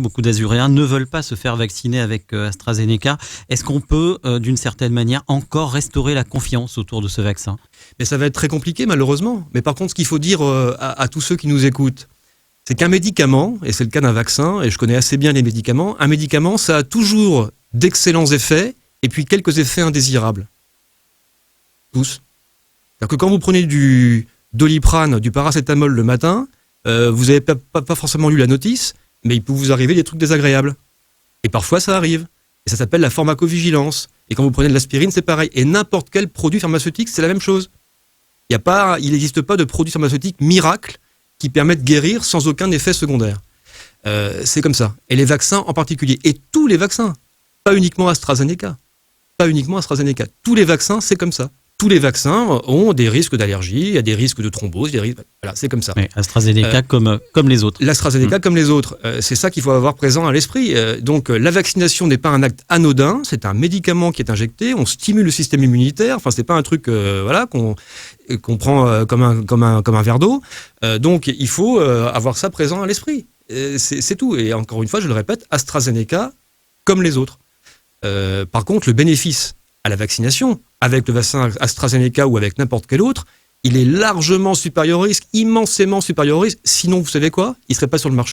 beaucoup d'Azuréens ne veulent pas se faire vacciner avec AstraZeneca. Est-ce qu'on peut, d'une certaine manière, encore restaurer la confiance autour de ce vaccin ? Mais ça va être très compliqué, malheureusement. Mais par contre, ce qu'il faut dire à tous ceux qui nous écoutent, c'est qu'un médicament, et c'est le cas d'un vaccin, et je connais assez bien les médicaments, un médicament, ça a toujours d'excellents effets, et puis quelques effets indésirables. Tous. C'est-à-dire que quand vous prenez du Doliprane, du paracétamol le matin, vous n'avez pas forcément lu la notice, mais il peut vous arriver des trucs désagréables. Et parfois, ça arrive. Et ça s'appelle la pharmacovigilance. Et quand vous prenez de l'aspirine, c'est pareil. Et n'importe quel produit pharmaceutique, c'est la même chose. Il n'existe pas de produit pharmaceutique miracle qui permet de guérir sans aucun effet secondaire. C'est comme ça. Et les vaccins en particulier. Et tous les vaccins. Pas uniquement AstraZeneca. Pas uniquement AstraZeneca. Tous les vaccins, c'est comme ça. Tous les vaccins ont des risques d'allergie, il y a des risques de thrombose, voilà, c'est comme ça. Oui, AstraZeneca comme les autres. L'AstraZeneca comme les autres. C'est ça qu'il faut avoir présent à l'esprit. Donc la vaccination n'est pas un acte anodin, c'est un médicament qui est injecté, on stimule le système immunitaire, enfin c'est pas un truc qu'on prend comme un verre d'eau. Donc il faut avoir ça présent à l'esprit. C'est tout. Et encore une fois, je le répète, AstraZeneca comme les autres. Par contre, le bénéfice à la vaccination, avec le vaccin AstraZeneca ou avec n'importe quel autre, il est largement supérieur au risque, immensément supérieur au risque. Sinon, vous savez quoi ? Il ne serait pas sur le marché.